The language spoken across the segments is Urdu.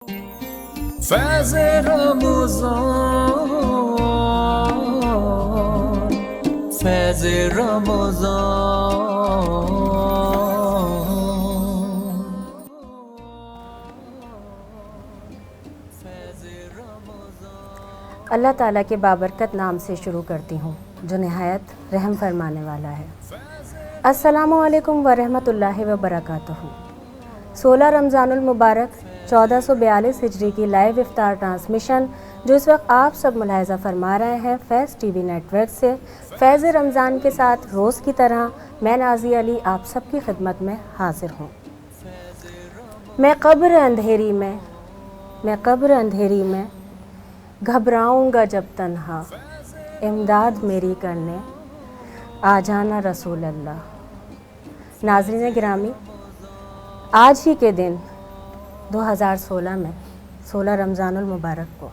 فیض رمضان، فیض رمضان، فیض رمضان۔ اللہ تعالیٰ کے بابرکت نام سے شروع کرتی ہوں جو نہایت رحم فرمانے والا ہے۔ السلام علیکم ورحمۃ اللہ وبرکاتہ۔ 16 رمضان المبارک 1442 ہجری کی لائیو افطار ٹرانسمیشن جو اس وقت آپ سب ملاحظہ فرما رہے ہیں فیض ٹی وی نیٹ ورک سے، فیض رمضان کے ساتھ روز کی طرح میں نازیہ علی آپ سب کی خدمت میں حاضر ہوں۔ میں قبر اندھیری میں گھبراؤں گا جب تنہا، امداد میری کرنے آ جانا رسول اللہ۔ ناظرین گرامی، آج ہی کے دن 2016 میں 16 رمضان المبارک کو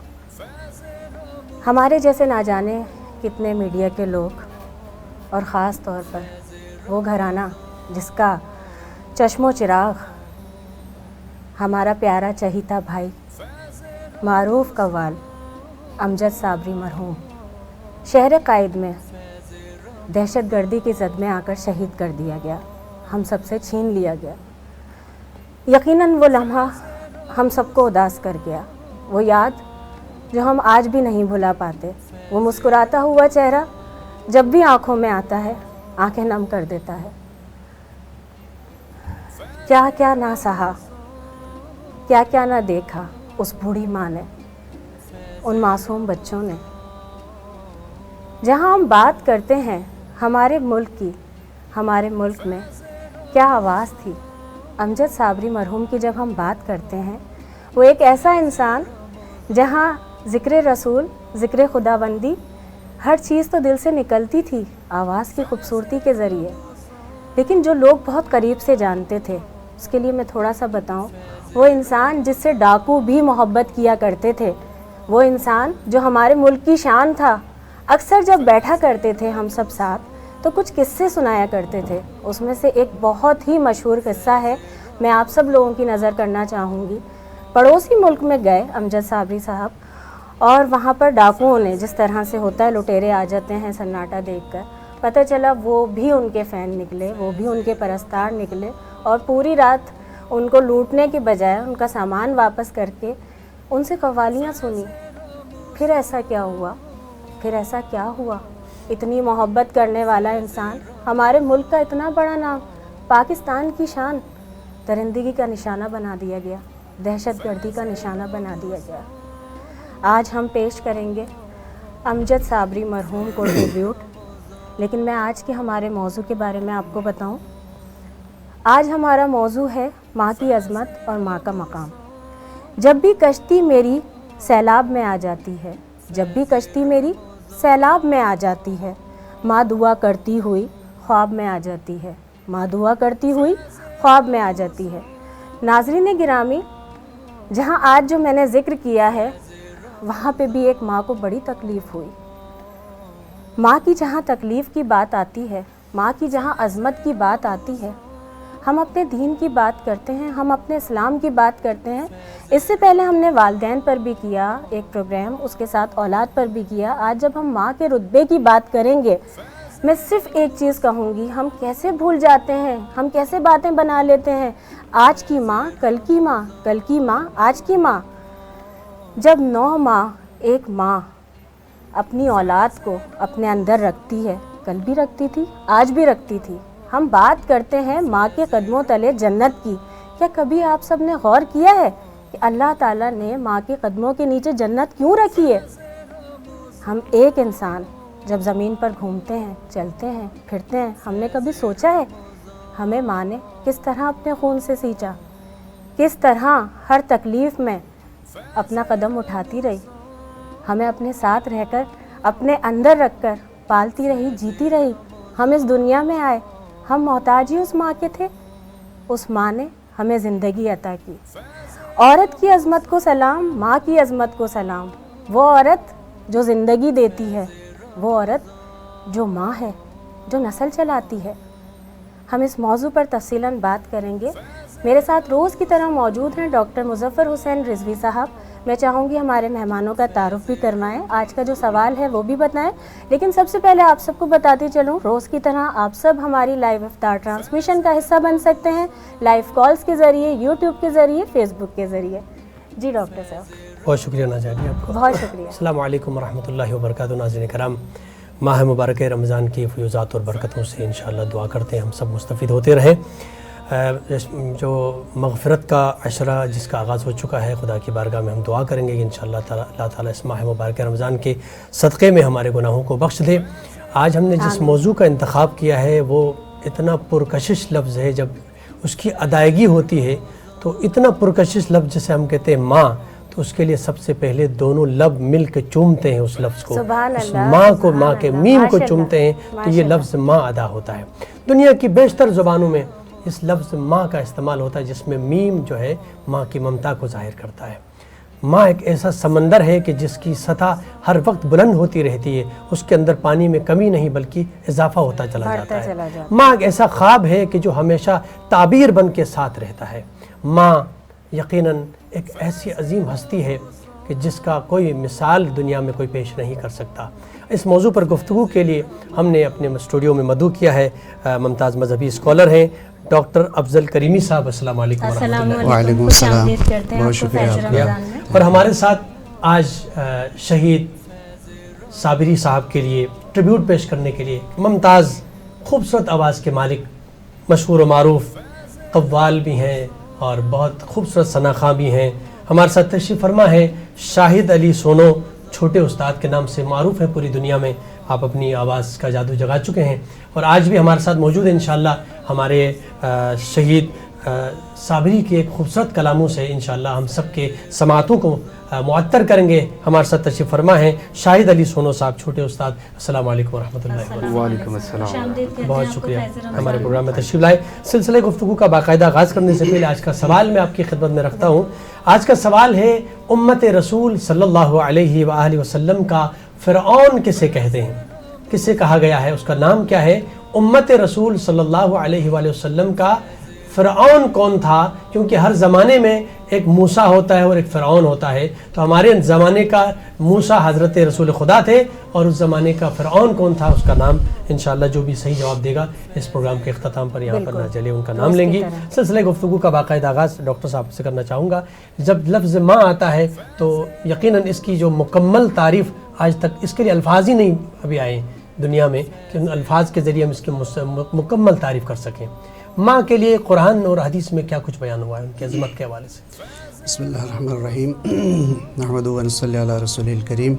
ہمارے جیسے نہ جانے کتنے میڈیا کے لوگ اور خاص طور پر وہ گھرانہ جس کا چشم و چراغ ہمارا پیارا چہیتا بھائی معروف قوال امجد صابری مرحوم شہر قائد میں دہشت گردی کی زد میں آ کر شہید کر دیا گیا، ہم سب سے چھین لیا گیا۔ یقیناً وہ لمحہ ہم سب کو اداس کر گیا، وہ یاد جو ہم آج بھی نہیں بھلا پاتے، وہ مسکراتا ہوا چہرہ جب بھی آنکھوں میں آتا ہے آنکھیں نم کر دیتا ہے۔ کیا کیا نہ سہا، کیا کیا نہ دیکھا اس بوڑھی ماں نے، ان معصوم بچوں نے۔ جہاں ہم بات کرتے ہیں ہمارے ملک کی، ہمارے ملک میں کیا آواز تھی۔ امجد صابری مرحوم کی جب ہم بات کرتے ہیں، وہ ایک ایسا انسان جہاں ذکر رسول، ذکر خداوندی، ہر چیز تو دل سے نکلتی تھی آواز کی خوبصورتی کے ذریعے، لیکن جو لوگ بہت قریب سے جانتے تھے اس کے لیے میں تھوڑا سا بتاؤں، وہ انسان جس سے ڈاکو بھی محبت کیا کرتے تھے، وہ انسان جو ہمارے ملک کی شان تھا، اکثر جب بیٹھا کرتے تھے ہم سب ساتھ تو کچھ قصے سنایا کرتے تھے۔ اس میں سے ایک بہت ہی مشہور قصہ ہے، میں آپ سب لوگوں کی نظر کرنا چاہوں گی۔ پڑوسی ملک میں گئے امجد صابری صاحب اور وہاں پر ڈاکوؤں نے، جس طرح سے ہوتا ہے لٹیرے آ جاتے ہیں سناٹا دیکھ کر، پتہ چلا وہ بھی ان کے فین نکلے، وہ بھی ان کے پرستار نکلے اور پوری رات ان کو لوٹنے کے بجائے ان کا سامان واپس کر کے ان سے قوالیاں سنی۔ پھر ایسا کیا ہوا؟ اتنی محبت کرنے والا انسان، ہمارے ملک کا اتنا بڑا نام، پاکستان کی شان، درندگی کا نشانہ بنا دیا گیا، دہشت گردی کا نشانہ بنا دیا گیا۔ آج ہم پیش کریں گے امجد صابری مرحوم کو ٹریبیوٹ، لیکن میں آج کے ہمارے موضوع کے بارے میں آپ کو بتاؤں۔ آج ہمارا موضوع ہے ماں کی عظمت اور ماں کا مقام۔ جب بھی کشتی میری سیلاب میں آ جاتی ہے، جب بھی کشتی میری سیلاب میں آ جاتی ہے، ماں دعا کرتی ہوئی خواب میں آ جاتی ہے، ماں دعا کرتی ہوئی خواب میں آ جاتی ہے۔ ناظرین گرامی، جہاں آج جو میں نے ذکر کیا ہے وہاں پہ بھی ایک ماں کو بڑی تکلیف ہوئی۔ ماں کی جہاں تکلیف کی بات آتی ہے، ماں کی جہاں عظمت کی بات آتی ہے، ہم اپنے دین کی بات کرتے ہیں، ہم اپنے اسلام کی بات کرتے ہیں۔ اس سے پہلے ہم نے والدین پر بھی کیا ایک پروگرام، اس کے ساتھ اولاد پر بھی کیا۔ آج جب ہم ماں کے رتبے کی بات کریں گے، میں صرف ایک چیز کہوں گی، ہم کیسے بھول جاتے ہیں، ہم کیسے باتیں بنا لیتے ہیں، آج کی ماں کل کی ماں، کل کی ماں آج کی ماں۔ جب 9 ماہ ایک ماں اپنی اولاد کو اپنے اندر رکھتی ہے، کل بھی رکھتی تھی، آج بھی رکھتی تھی۔ ہم بات کرتے ہیں ماں کے قدموں تلے جنت کی، کیا کبھی آپ سب نے غور کیا ہے کہ اللہ تعالیٰ نے ماں کے قدموں کے نیچے جنت کیوں رکھی ہے؟ ہم ایک انسان جب زمین پر گھومتے ہیں، چلتے ہیں، پھرتے ہیں، ہم نے کبھی سوچا ہے ہمیں ماں نے کس طرح اپنے خون سے سینچا، کس طرح ہر تکلیف میں اپنا قدم اٹھاتی رہی، ہمیں اپنے ساتھ رہ کر، اپنے اندر رکھ کر پالتی رہی، جیتی رہی۔ ہم اس دنیا میں آئے، ہم محتاج ہی اس ماں کے تھے، اس ماں نے ہمیں زندگی عطا کی۔ عورت کی عظمت کو سلام، ماں کی عظمت کو سلام۔ وہ عورت جو زندگی دیتی ہے، وہ عورت جو ماں ہے، جو نسل چلاتی ہے۔ ہم اس موضوع پر تفصیلاً بات کریں گے، میرے ساتھ روز کی طرح موجود ہیں ڈاکٹر مظفر حسین رضوی صاحب. میں چاہوں گی ہمارے مہمانوں کا تعارف بھی کروائیں, آج کا جو سوال ہے وہ بھی بتائیں. لیکن سب سے پہلے آپ سب کو بتاتی چلوں, روز کی طرح آپ سب ہماری لائیو افطار ٹرانسمیشن کا حصہ بن سکتے ہیں, لائیو کالز کے ذریعے, یوٹیوب کے ذریعے, فیس بک کے ذریعے. جی ڈاکٹر صاحب. بہت شکریہ ناجا جی آپ کو. بہت شکریہ. السلام علیکم ورحمۃ اللہ وبرکاتہ. ناظرین کرام, ماہ مبارک رمضان کی فیوزات اور برکتوں سے انشاءاللہ دعا کرتے ہیں ہم سب مستفید ہوتے رہیں. جو مغفرت کا عشرہ جس کا آغاز ہو چکا ہے, خدا کی بارگاہ میں ہم دعا کریں گے کہ انشاءاللہ اللہ تعالیٰ اس ماہ مبارک رمضان کے صدقے میں ہمارے گناہوں کو بخش دے. آج ہم نے جس موضوع کا انتخاب کیا ہے وہ اتنا پرکشش لفظ ہے, جب اس کی ادائیگی ہوتی ہے تو اتنا پرکشش لفظ جسے ہم کہتے ہیں ماں, تو اس کے لیے سب سے پہلے دونوں لب مل کے چومتے ہیں اس لفظ کو, اس ماں کو, ماں کے میم کو چومتے ہیں تو یہ لفظ ماں ادا ہوتا ہے. دنیا کی بیشتر زبانوں میں اس لفظ ماں کا استعمال ہوتا ہے جس میں میم جو ہے ماں کی ممتا کو ظاہر کرتا ہے. ماں ایک ایسا سمندر ہے کہ جس کی سطح ہر وقت بلند ہوتی رہتی ہے, اس کے اندر پانی میں کمی نہیں بلکہ اضافہ ہوتا چلا جاتا ہے. ماں ایک ایسا خواب ہے کہ جو ہمیشہ تعبیر بن کے ساتھ رہتا ہے. ماں یقیناً ایک ایسی عظیم ہستی ہے کہ جس کا کوئی مثال دنیا میں کوئی پیش نہیں کر سکتا. اس موضوع پر گفتگو کے لیے ہم نے اپنے اسٹوڈیو میں مدعو کیا ہے ممتاز مذہبی اسکالر ہیں ڈاکٹر افضل کریمی صاحب. السلام علیکم ورحمۃ اللہ. وعلیکم السلام. بہت شکریہ. اور ہمارے ساتھ آج شہید صابری صاحب کے لیے ٹریبیوٹ پیش کرنے کے لیے ممتاز خوبصورت آواز کے مالک, مشہور و معروف قوال بھی ہیں اور بہت خوبصورت ثناخواں بھی ہیں, ہمارے ساتھ تشریف فرما ہے شاہد علی سونو, چھوٹے استاد کے نام سے معروف ہے پوری دنیا میں. آپ اپنی آواز کا جادو جگا چکے ہیں اور آج بھی ہمارے ساتھ موجود ہیں. انشاءاللہ ہمارے شہید صابری کے ایک خوبصورت کلاموں سے انشاءاللہ ہم سب کے سماعتوں کو معطر کریں گے. ہمارے ساتھ تشریف فرما ہیں شاہد علی سونو صاحب, چھوٹے استاد. السلام علیکم ورحمۃ اللہ وبرکاتہ. وعلیکم السلام. بہت شکریہ ہمارے پروگرام میں تشریف لائے. سلسلے گفتگو کا باقاعدہ آغاز کرنے سے پہلے آج کا سوال میں آپ کی خدمت میں رکھتا ہوں. آج کا سوال ہے امت رسول صلی اللہ علیہ وآلہ وسلم کا فرعون کسے کہتے ہیں, کسے کہا گیا ہے, اس کا نام کیا ہے؟ امت رسول صلی اللہ علیہ وآلہ وسلم کا فرعون کون تھا؟ کیونکہ ہر زمانے میں ایک موسیٰ ہوتا ہے اور ایک فرعون ہوتا ہے, تو ہمارے زمانے کا موسیٰ حضرت رسول خدا تھے اور اس زمانے کا فرعون کون تھا, اس کا نام انشاءاللہ جو بھی صحیح جواب دے گا اس پروگرام کے اختتام پر یہاں پر نہ چلے ان کا نام لیں گی. سلسلے گفتگو کا باقاعدہ آغاز ڈاکٹر صاحب سے کرنا چاہوں گا. جب لفظ ماں آتا ہے تو یقیناً اس کی جو مکمل تعریف آج تک اس کے لیے الفاظ ہی نہیں ابھی آئے دنیا میں کہ ان الفاظ کے ذریعے ہم اس کی مکمل تعریف کر سکیں. ماں کے لیے قرآن اور حدیث میں کیا کچھ بیان ہوا ہے ان کی عظمت کے حوالے سے؟ بسم اللہ الرحمن الرحیم. نحمدہ و نصلی علی رسول الکریم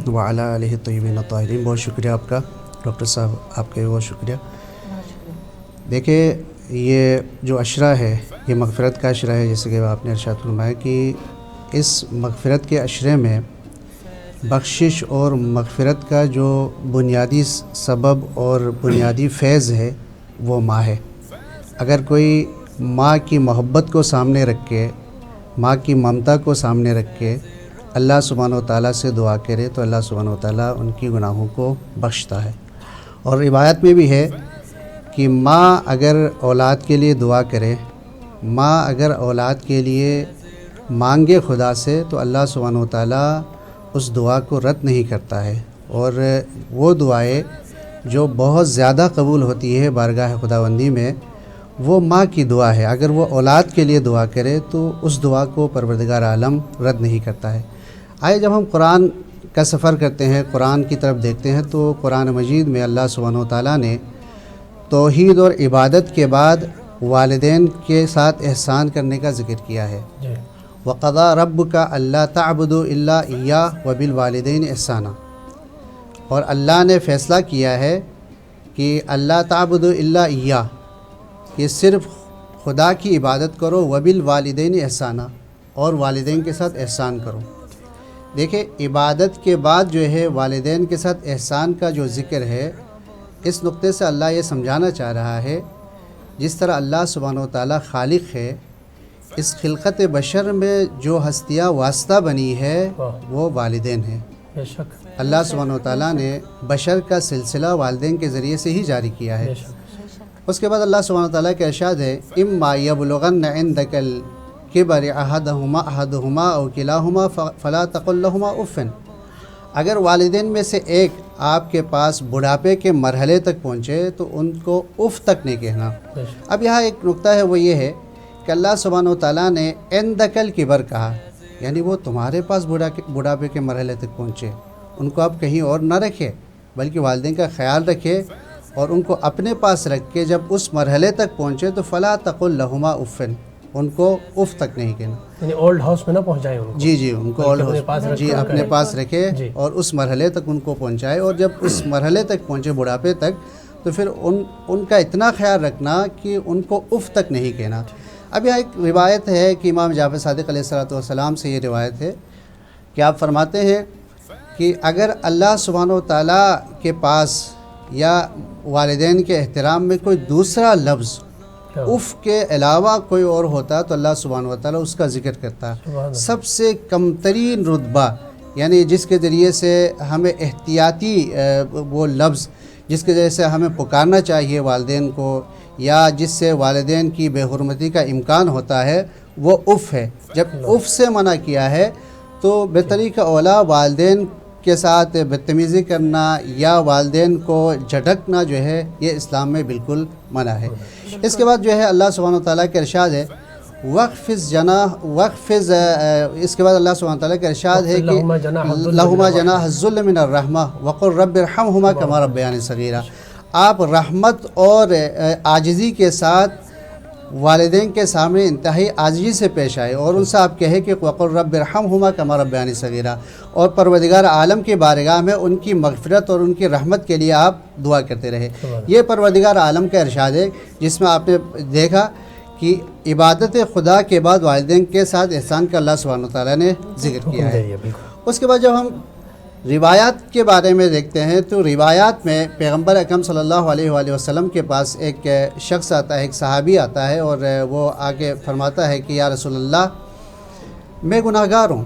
وعلی آلہ الطیبین الطاہرین. بہت شکریہ آپ کا ڈاکٹر صاحب, آپ کا بھی بہت شکریہ. دیکھیں یہ جو عشرہ ہے یہ مغفرت کا عشرہ ہے, جیسے کہ آپ نے ارشاد فرمایا کہ اس مغفرت کے عشرے میں بخشش اور مغفرت کا جو بنیادی سبب اور بنیادی فیض ہے وہ ماں ہے. اگر کوئی ماں کی محبت کو سامنے رکھ کے, ماں کی ممتا کو سامنے رکھ کے اللہ سبحانہ و تعالیٰ سے دعا کرے تو اللہ سبحانہ و تعالیٰ ان کی گناہوں کو بخشتا ہے. اور روایت میں بھی ہے کہ ماں اگر اولاد کے لیے دعا کرے, ماں اگر اولاد کے لیے مانگے خدا سے تو اللہ سبحانہ و تعالیٰ اس دعا کو رد نہیں کرتا ہے. اور وہ دعائیں جو بہت زیادہ قبول ہوتی ہے بارگاہ خداوندی میں وہ ماں کی دعا ہے. اگر وہ اولاد کے لیے دعا کرے تو اس دعا کو پروردگار عالم رد نہیں کرتا ہے. آئے جب ہم قرآن کا سفر کرتے ہیں, قرآن کی طرف دیکھتے ہیں تو قرآن مجید میں اللہ سبحانہ و تعالیٰ نے توحید اور عبادت کے بعد والدین کے ساتھ احسان کرنے کا ذکر کیا ہے. وَقَضَىٰ رَبُّكَ أَلَّا تَعْبُدُوا إِلَّا إِيَّاهُ وَبِالْوَالِدَيْنِ إِحْسَانًا. اور اللہ نے فیصلہ کیا ہے کہ اللہ تعبدوا إِلَّا إِيَّاهُ, کہ صرف خدا کی عبادت کرو, وَبِالْوَالِدَيْنِ إِحْسَانًا, اور والدین کے ساتھ احسان کرو. دیکھیں عبادت کے بعد جو ہے والدین کے ساتھ احسان کا جو ذکر ہے, اس نقطے سے اللہ یہ سمجھانا چاہ رہا ہے جس طرح اللہ سبحانہ و تعالیٰ خالق ہے, اس خلقت بشر میں جو ہستیاں واسطہ بنی ہے وہ والدین ہیں. بے شک اللہ سبحانہ و تعالیٰ نے بشر کا سلسلہ والدین کے ذریعے سے ہی جاری کیا ہے. اس کے بعد اللہ سبحانہ وتعالیٰ کا ارشاد ہے اما یبلغن عندک الکبر احدہما او کلاہما فلا تقل لہما اف، اگر والدین میں سے ایک آپ کے پاس بڑھاپے کے مرحلے تک پہنچے تو ان کو اف تک نہیں کہنا۔ اب یہاں ایک نقطہ ہے، وہ یہ ہے کہ اللہ سبحانہ وتعالیٰ نے عندک الکبر کہا، یعنی وہ تمہارے پاس بڑھاپے کے مرحلے تک پہنچے، ان کو آپ کہیں اور نہ رکھے بلکہ والدین کا خیال رکھے اور ان کو اپنے پاس رکھ کے جب اس مرحلے تک پہنچے تو فلا تقل لہما افن، ان کو اف تک نہیں کہنا، یعنی اولڈ ہاؤس میں نہ پہنچائیں ان کو، جی ان کو اولڈ ہاؤس اپنے پاس رکھے اور اس مرحلے تک ان کو پہنچائے، اور جب اس مرحلے تک پہنچے بڑھاپے تک تو پھر ان کا اتنا خیال رکھنا کہ ان کو اف تک نہیں کہنا۔ اب یہاں ایک روایت ہے کہ امام جعفر صادق علیہ السلام سے یہ روایت ہے کہ آپ فرماتے ہیں کہ اگر اللہ سبحانہ و تعالیٰ کے پاس یا والدین کے احترام میں کوئی دوسرا لفظ اف کے علاوہ کوئی اور ہوتا تو اللہ سبحانہ و تعالیٰ اس کا ذکر کرتا۔ سب سے کم ترین رتبہ، یعنی جس کے ذریعے سے ہمیں احتیاطی وہ لفظ جس کے ذریعے سے ہمیں پکارنا چاہیے والدین کو، یا جس سے والدین کی بے حرمتی کا امکان ہوتا ہے، وہ اف ہے۔ جب اف سے منع کیا ہے تو بطریقہ اولا والدین کے ساتھ بدتمیزی کرنا یا والدین کو جھٹکنا جو ہے یہ اسلام میں بالکل منع ہے۔ اس کے بعد جو ہے اللہ سبحانہ وتعالیٰ کا ارشاد ہے اس کے بعد اللہ سبحانہ وتعالیٰ کا ارشاد ہے کہ لہما جناح الذل من الرحمہ وقل رب ارحمہما کما ربیانی صغیرا، آپ رحمت اور عاجزی کے ساتھ والدین کے سامنے انتہائی عاجزی سے پیش آئے اور ان سے آپ کہے کہ وقل رب ارحمہما کما ربیانی صغیرا، اور پروردگار عالم کی بارگاہ میں ان کی مغفرت اور ان کی رحمت کے لیے آپ دعا کرتے رہے۔ یہ پروردگار عالم کا ارشاد ہے جس میں آپ نے دیکھا کہ عبادت خدا کے بعد والدین کے ساتھ احسان کا اللہ سبحانہ وتعالیٰ نے ذکر کیا ہے۔ اس کے بعد جب ہم روایات کے بارے میں دیکھتے ہیں تو روایات میں پیغمبر اکرم صلی اللہ علیہ وآلہ وسلم کے پاس ایک شخص آتا ہے، ایک صحابی آتا ہے اور وہ آگے فرماتا ہے کہ یا رسول اللہ، میں گناہ گار ہوں،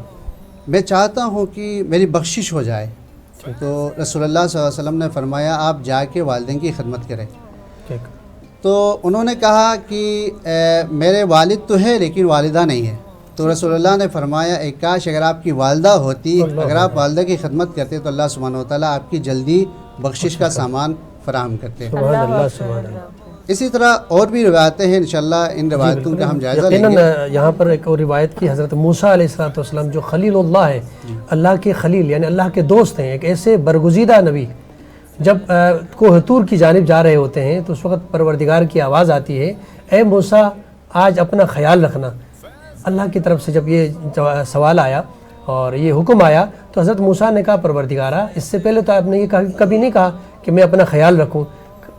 میں چاہتا ہوں کہ میری بخشش ہو جائے۔ تو رسول اللہ صلی اللہ علیہ وسلم نے فرمایا آپ جا کے والدین کی خدمت کریں۔ تو انہوں نے کہا کہ میرے والد تو ہے لیکن والدہ نہیں ہے۔ تو رسول اللہ نے فرمایا ایک کاش اگر آپ کی والدہ ہوتی، اگر آپ والدہ کی خدمت کرتے تو اللہ سبحانہ وتعالیٰ آپ کی جلدی بخشش کا سامان فراہم کرتے۔ سبحان اللہ سبحان اللہ۔ اسی طرح اور بھی روایتیں ہیں، انشاءاللہ ان روایتوں کا ہم جائزہ لیں گے۔ یہاں پر ایک اور روایت کی، حضرت موسیٰ علیہ السلام جو خلیل اللہ ہے، اللہ کے خلیل یعنی اللہ کے دوست ہیں، ایک ایسے برگزیدہ نبی، جب کوہ طور کی جانب جا رہے ہوتے ہیں تو اس وقت پروردگار کی آواز آتی ہے اے موسیٰ آج اپنا خیال رکھنا۔ اللہ کی طرف سے جب یہ سوال آیا اور یہ حکم آیا تو حضرت موسیٰ نے کہا پروردگارا، اس سے پہلے تو آپ نے یہ کبھی نہیں کہا کہ میں اپنا خیال رکھوں۔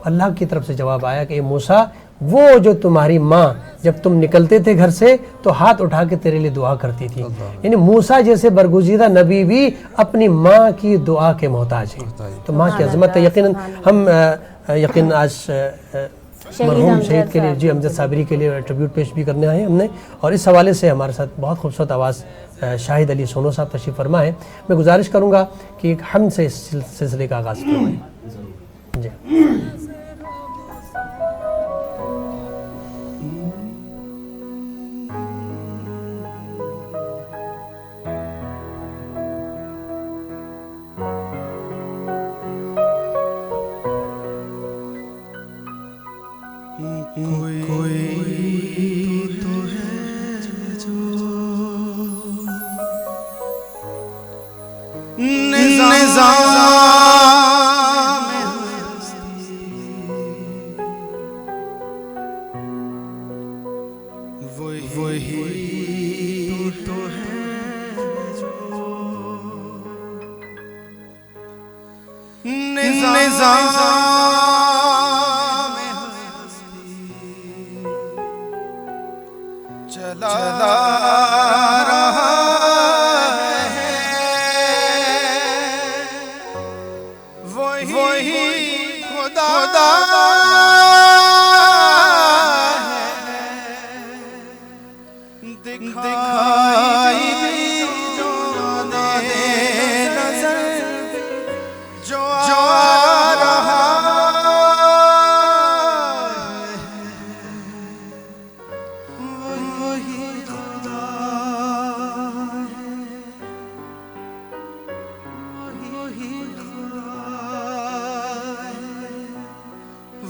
اللہ کی طرف سے جواب آیا کہ اے موسیٰ، وہ جو تمہاری ماں جب تم نکلتے تھے گھر سے تو ہاتھ اٹھا کے تیرے لیے دعا کرتی تھی، یعنی موسیٰ جیسے برگزیدہ نبی بھی اپنی ماں کی دعا کے محتاج ہیں۔ تو ماں کی عظمت ہے۔ یقیناً ہم آج مرحوم شہید کے لیے جی امجد صابری کے لیے ٹریبیوٹ پیش بھی کرنے آئے ہیں ہم نے، اور اس حوالے سے ہمارے ساتھ بہت خوبصورت آواز شاہد علی سونو صاحب تشریف فرما ہے۔ میں گزارش کروں گا کہ ایک حمد سے اس سلسلے کا آغاز کریں۔ جی جو آ رہا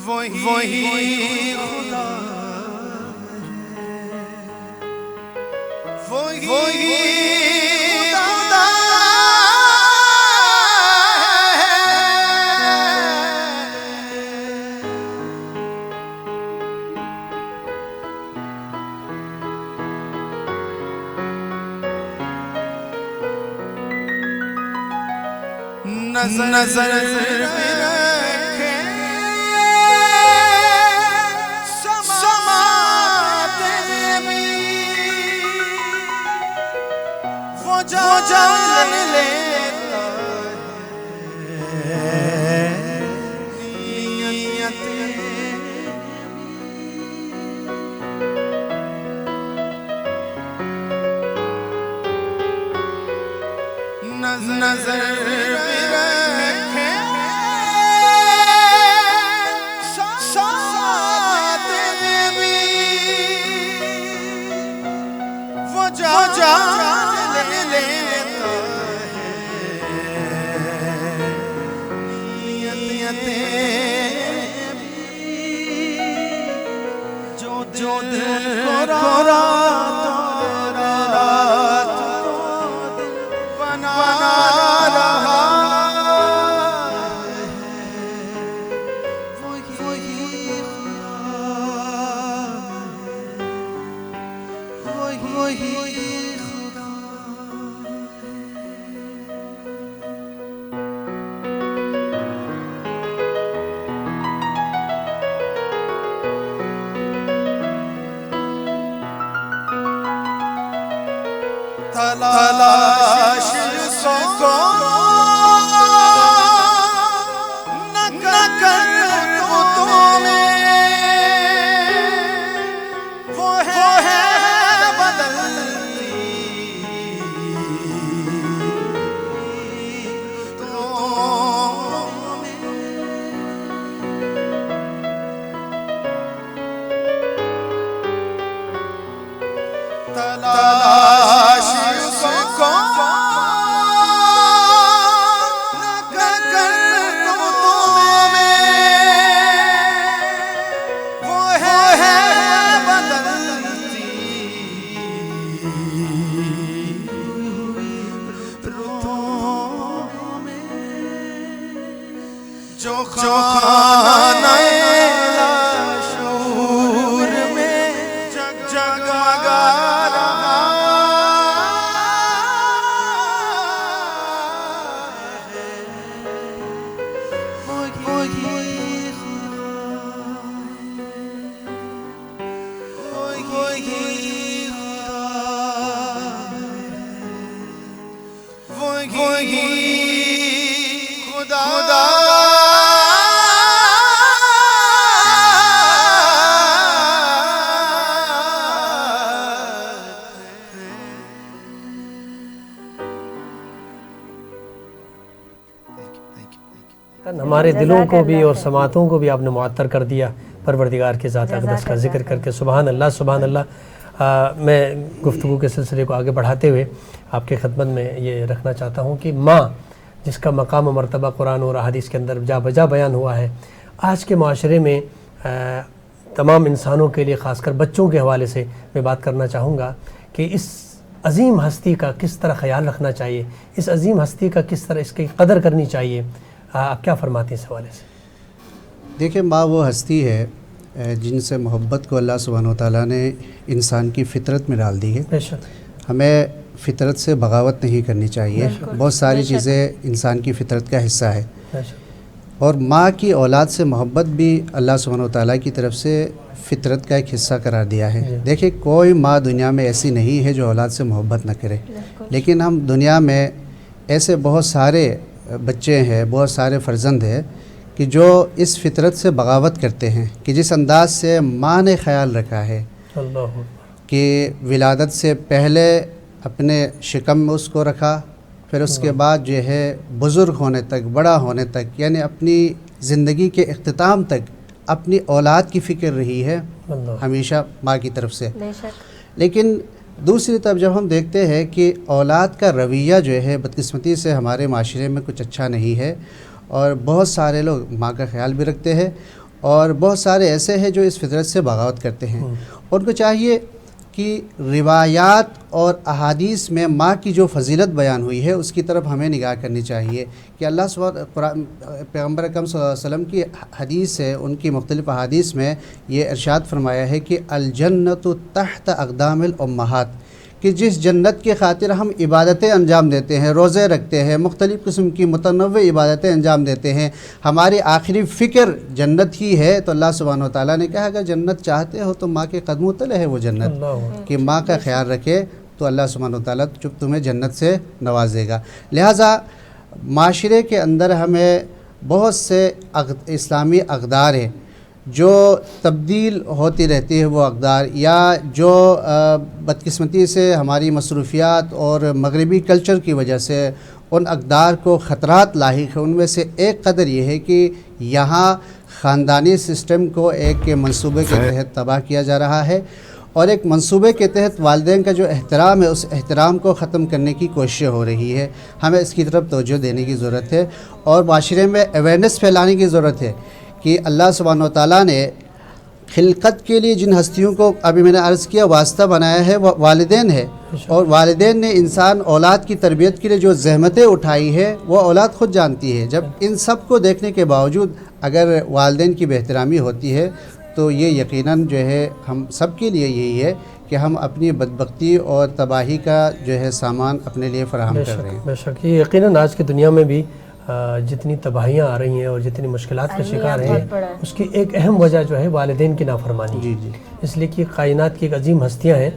وہی خدا وہی خدا نظر میں رکھے سماتے بھی وہ جان لیتا ہے نیت نظر جو دل کو رات بنا رہا وہی خدا تلاش کو نہ کر تو میں وہ ہے بدلتی تلاش کو نہ کر تو میں وہ ہے بدلتی رتوں میں جو خانہ شعور میں جگمگا ہمارے دلوں کو بھی اور سماعتوں کو بھی آپ نے معطر کر دیا پروردگار کے ذات اقدس کا ذکر کر کے. سبحان اللہ سبحان اللہ. میں گفتگو کے سلسلے کو آگے بڑھاتے ہوئے آپ کے خدمت میں یہ رکھنا چاہتا ہوں کہ ماں جس کا مقام و مرتبہ قرآن اور احادیث کے اندر جا بجا بیان ہوا ہے، آج کے معاشرے میں تمام انسانوں کے لیے خاص کر بچوں کے حوالے سے میں بات کرنا چاہوں گا کہ اس عظیم ہستی کا کس طرح خیال رکھنا چاہیے، اس عظیم ہستی کا کس طرح اس کی قدر کرنی چاہیے. آپ کیا فرماتے ہیں اس حوالے سے؟ دیکھیں، ماں وہ ہستی ہے جن سے محبت کو اللہ سبحانہ وتعالیٰ نے انسان کی فطرت میں ڈال دی ہے. بے شک ہمیں فطرت سے بغاوت نہیں کرنی چاہیے. بہت ساری چیزیں انسان کی فطرت کا حصہ ہے، اور ماں کی اولاد سے محبت بھی اللہ سبحانہ وتعالیٰ کی طرف سے فطرت کا ایک حصہ قرار دیا ہے. دیکھیں، کوئی ماں دنیا میں ایسی نہیں ہے جو اولاد سے محبت نہ کرے، لیکن ہم دنیا میں ایسے بہت سارے بچے ہیں، بہت سارے فرزند ہیں کہ جو اس فطرت سے بغاوت کرتے ہیں، کہ جس انداز سے ماں نے خیال رکھا ہے کہ ولادت سے پہلے اپنے شکم میں اس کو رکھا، پھر اس کے بعد جو ہے بزرگ ہونے تک، بڑا ہونے تک، یعنی اپنی زندگی کے اختتام تک اپنی اولاد کی فکر رہی ہے ہمیشہ ماں کی طرف سے. لیکن دوسری طرف جب ہم دیکھتے ہیں کہ اولاد کا رویہ جو ہے بدقسمتی سے ہمارے معاشرے میں کچھ اچھا نہیں ہے، اور بہت سارے لوگ ماں کا خیال بھی رکھتے ہیں اور بہت سارے ایسے ہیں جو اس فطرت سے بغاوت کرتے ہیں. ان کو چاہیے کہ روایات اور احادیث میں ماں کی جو فضیلت بیان ہوئی ہے اس کی طرف ہمیں نگاہ کرنی چاہیے کہ اللہ پیغمبر اکرم صلی اللہ علیہ وسلم کی حدیث ہے، ان کی مختلف احادیث میں یہ ارشاد فرمایا ہے کہ الجنت تحت اقدام الامہات، کہ جس جنت کی خاطر ہم عبادتیں انجام دیتے ہیں، روزے رکھتے ہیں، مختلف قسم کی متنوع عبادتیں انجام دیتے ہیں، ہماری آخری فکر جنت ہی ہے، تو اللہ سبحانہ و تعالیٰ نے کہا اگر جنت چاہتے ہو تو ماں کے قدموں تلے ہے وہ جنت، کہ ماں کا خیال رکھے تو اللہ سبحانہ و تعالیٰ تمہیں جنت سے نوازے گا. لہٰذا معاشرے کے اندر ہمیں بہت سے اسلامی اقدار ہیں جو تبدیل ہوتی رہتی ہے، وہ اقدار یا جو بدقسمتی سے ہماری مصروفیات اور مغربی کلچر کی وجہ سے ان اقدار کو خطرات لاحق ہیں. ان میں سے ایک قدر یہ ہے کہ یہاں خاندانی سسٹم کو ایک منصوبے کے تحت تباہ کیا جا رہا ہے، اور ایک منصوبے کے تحت والدین کا جو احترام ہے اس احترام کو ختم کرنے کی کوششیں ہو رہی ہے. ہمیں اس کی طرف توجہ دینے کی ضرورت ہے اور معاشرے میں اویئرنیس پھیلانے کی ضرورت ہے کہ اللہ سبحانہ و تعالیٰ نے خلقت کے لیے جن ہستیوں کو ابھی میں نے عرض کیا واسطہ بنایا ہے وہ والدین ہے، اور والدین نے انسان اولاد کی تربیت کے لیے جو زحمتیں اٹھائی ہے وہ اولاد خود جانتی ہے. جب ان سب کو دیکھنے کے باوجود اگر والدین کی بے احترامی ہوتی ہے تو یہ یقیناً جو ہے ہم سب کے لیے یہی ہے کہ ہم اپنی بدبختی اور تباہی کا جو ہے سامان اپنے لیے فراہم کر رہے ہیں. بے شک یہ یقیناً آج کی دنیا میں بھی جتنی تباہیاں آ رہی ہیں اور جتنی مشکلات کا شکار ہیں اس کی ایک اہم وجہ جو ہے والدین کی نافرمانی. جی جی اس لیے کہ کائنات کی ایک عظیم ہستیاں ہیں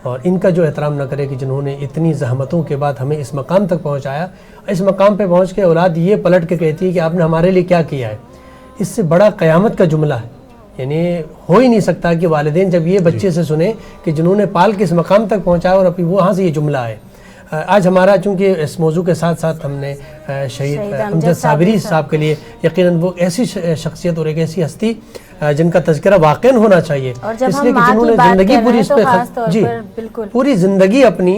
اور ان کا جو احترام نہ کرے کہ جنہوں نے اتنی زحمتوں کے بعد ہمیں اس مقام تک پہنچایا، اس مقام پہ پہنچ کے اولاد یہ پلٹ کے کہتی ہے کہ آپ نے ہمارے لیے کیا کیا ہے. اس سے بڑا قیامت کا جملہ ہے، یعنی ہو ہی نہیں سکتا کہ والدین جب یہ بچے سے سنیں کہ جنہوں نے پال کے اس مقام تک پہنچایا اور ابھی وہاں سے یہ جملہ ہے. آج ہمارا چونکہ اس موضوع کے ساتھ ساتھ ہم نے شہید امجد صابری صاحب کے لیے یقیناً وہ ایسی شخصیت اور ایک ایسی ہستی جن کا تذکرہ واقعاً ہونا چاہیے، اس لیے کہ جنہوں نے زندگی پوری اس پہ جی پوری زندگی اپنی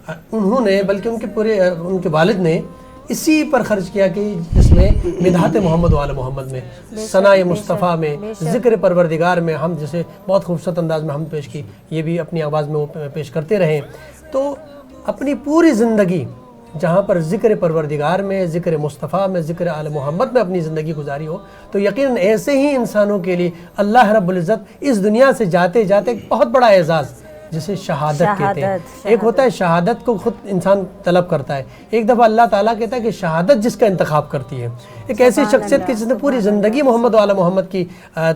انہوں نے بلکہ ان کے والد نے اسی پر خرچ کیا کہ جس میں مدحت محمد وآل محمد میں، ثناء مصطفیٰ میں، ذکر پروردگار میں ہم جسے بہت خوبصورت انداز میں ہم پیش کی، یہ بھی اپنی آواز میں وہ پیش کرتے رہے. تو اپنی پوری زندگی جہاں پر ذکر پروردگار میں، ذکر مصطفیٰ میں، ذکر آل محمد میں اپنی زندگی گزاری ہو، تو یقیناً ایسے ہی انسانوں کے لیے اللہ رب العزت اس دنیا سے جاتے جاتے ایک بہت بڑا اعزاز جسے شہادت کہتے ہیں. ایک ہوتا ہے شہادت کو خود انسان طلب کرتا ہے، ایک دفعہ اللہ تعالیٰ کہتا ہے کہ شہادت جس کا انتخاب کرتی ہے، ایک ایسی شخصیت کی جس نے پوری زندگی محمد وآل محمد کی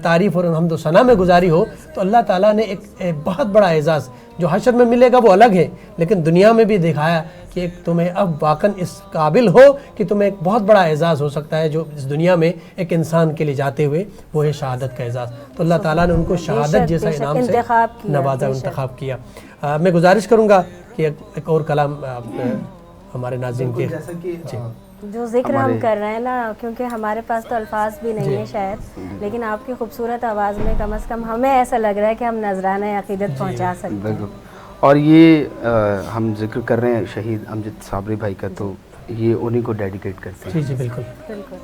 تعریف اور حمد و ثنا میں گزاری ہو، تو اللہ تعالیٰ نے ایک بہت بڑا اعزاز جو حشر میں ملے گا وہ الگ ہے، لیکن دنیا میں بھی دکھایا کہ ایک تمہیں اب واقعاً اس قابل ہو کہ تمہیں ایک بہت بڑا اعزاز ہو سکتا ہے جو اس دنیا میں ایک انسان کے لیے جاتے ہوئے وہ ہے شہادت کا اعزاز. تو اللہ تعالیٰ نے ان کو شہادت جیسا انعام سے نوازا، انتخاب کیا. میں گزارش کروں گا کہ ایک اور کلام ہمارے ناظرین کے جی جو ذکر ہم کر رہے ہیں نا، کیونکہ ہمارے پاس تو الفاظ بھی نہیں ہیں شاید، لیکن آپ کی خوبصورت آواز میں کم از کم ہمیں ایسا لگ رہا ہے کہ ہم نذرانہ عقیدت پہنچا سکتے ہیں. اور یہ ہم ذکر کر رہے ہیں شہید امجد صابری بھائی کا، تو یہ انہی کو ڈیڈیکیٹ کرتے ہیں. جی جی بالکل بالکل.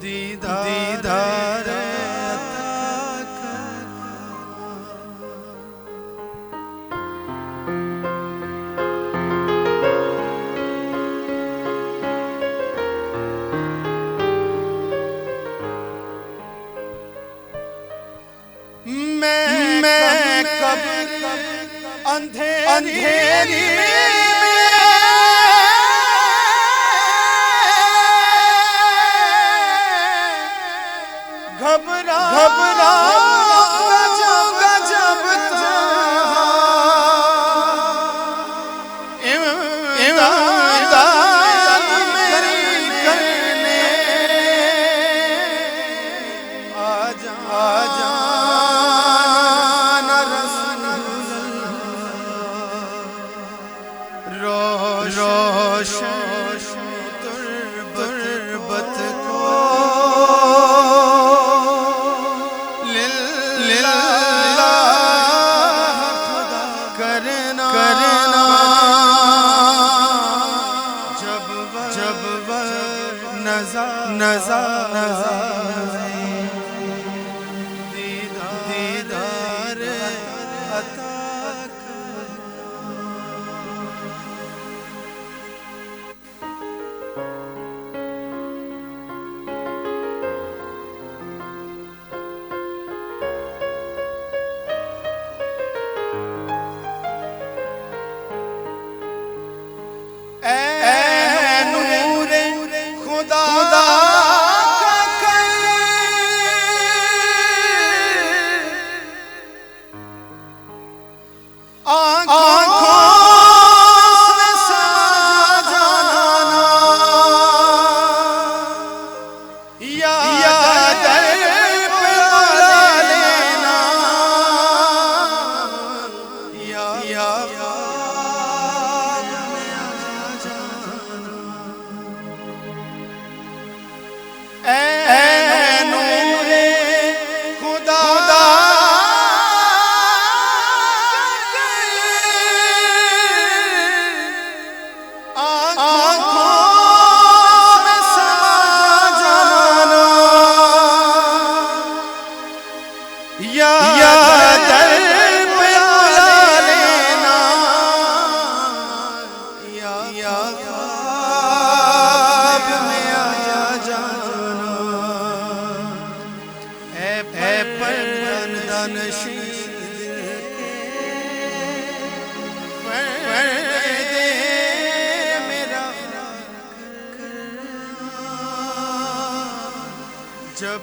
دیدار میں کب اندھیری گھبرا جب امداد میری کرنے آ جانا رسول روشن تربت کو کرنا جب نظر دیدار عطا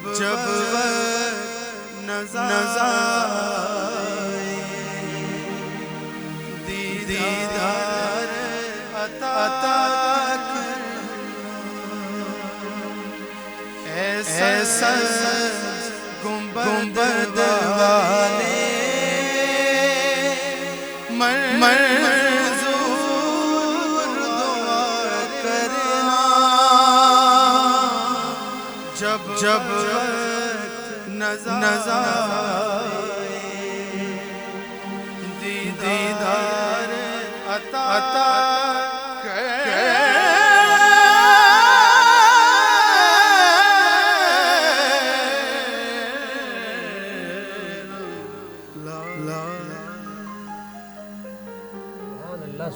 جب دیدار عطا ایسا گنبد والے منظور دعا کرنا جب نظر دیدار عطا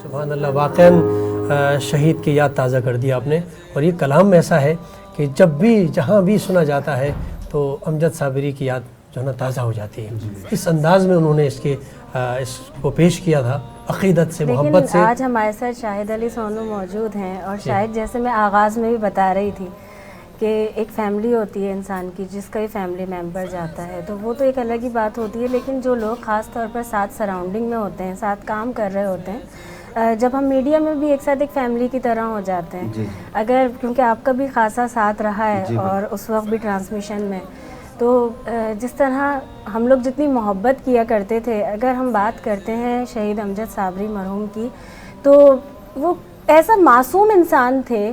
سبحان اللہ، واقعاً شہید کی یاد تازہ کر دی آپ نے، اور یہ کلام ایسا ہے کہ جب بھی جہاں بھی سنا جاتا ہے تو امجد صابری کی یاد جو ہے نا تازہ ہو جاتی ہے. اس انداز میں انہوں نے اس کو پیش کیا تھا، عقیدت سے، محبت سے. آج ہمارے ساتھ شاہد علی سونو موجود ہیں، اور شاید جیسے میں آغاز میں بھی بتا رہی تھی کہ ایک فیملی ہوتی ہے انسان کی، جس کا ہی فیملی ممبر جاتا ہے تو وہ تو ایک الگ ہی بات ہوتی ہے، لیکن جو لوگ خاص طور پر ساتھ سراؤنڈنگ میں ہوتے ہیں، ساتھ کام کر رہے ہوتے ہیں، جب ہم میڈیا میں بھی ایک ساتھ ایک فیملی کی طرح ہو جاتے ہیں. اگر کیونکہ آپ کا بھی خاصا ساتھ رہا ہے اور اس وقت بھی ٹرانسمیشن میں، تو جس طرح ہم لوگ جتنی محبت کیا کرتے تھے، اگر ہم بات کرتے ہیں شہید امجد صابری مرحوم کی، تو وہ ایسا معصوم انسان تھے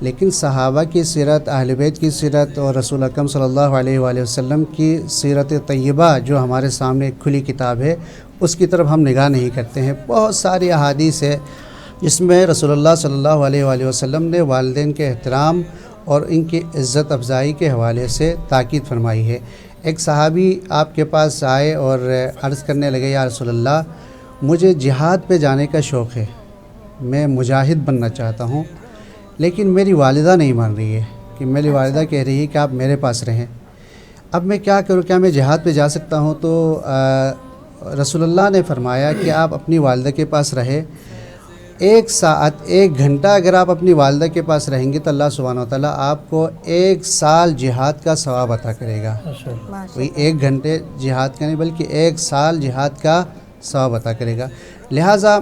لیکن صحابہ کی سیرت، اہل بیت کی سیرت اور رسول اکرم صلی اللہ علیہ وآلہ وسلم کی سیرت طیبہ جو ہمارے سامنے ایک کھلی کتاب ہے، اس کی طرف ہم نگاہ نہیں کرتے ہیں۔ بہت ساری احادیث ہے جس میں رسول اللہ صلی اللہ علیہ وآلہ وسلم نے والدین کے احترام اور ان کی عزت افزائی کے حوالے سے تاکید فرمائی ہے۔ ایک صحابی آپ کے پاس آئے اور عرض کرنے لگے، یا رسول اللہ مجھے جہاد پہ جانے کا شوق ہے، میں مجاہد بننا چاہتا ہوں، لیکن میری والدہ نہیں مان رہی ہے کہ میری والدہ کہہ رہی ہے کہ آپ میرے پاس رہیں، اب میں کیا کروں، کیا میں جہاد پہ جا سکتا ہوں؟ تو رسول اللہ نے فرمایا کہ آپ اپنی والدہ کے پاس رہے، 1 ساعت 1 گھنٹہ اگر آپ اپنی والدہ کے پاس رہیں گے تو اللہ سبحانہ وتعالیٰ آپ کو 1 سال جہاد کا ثواب عطا کرے گا۔ وہی 1 گھنٹے جہاد کا نہیں بلکہ 1 سال جہاد کا ثواب عطا کرے گا۔ لہٰذا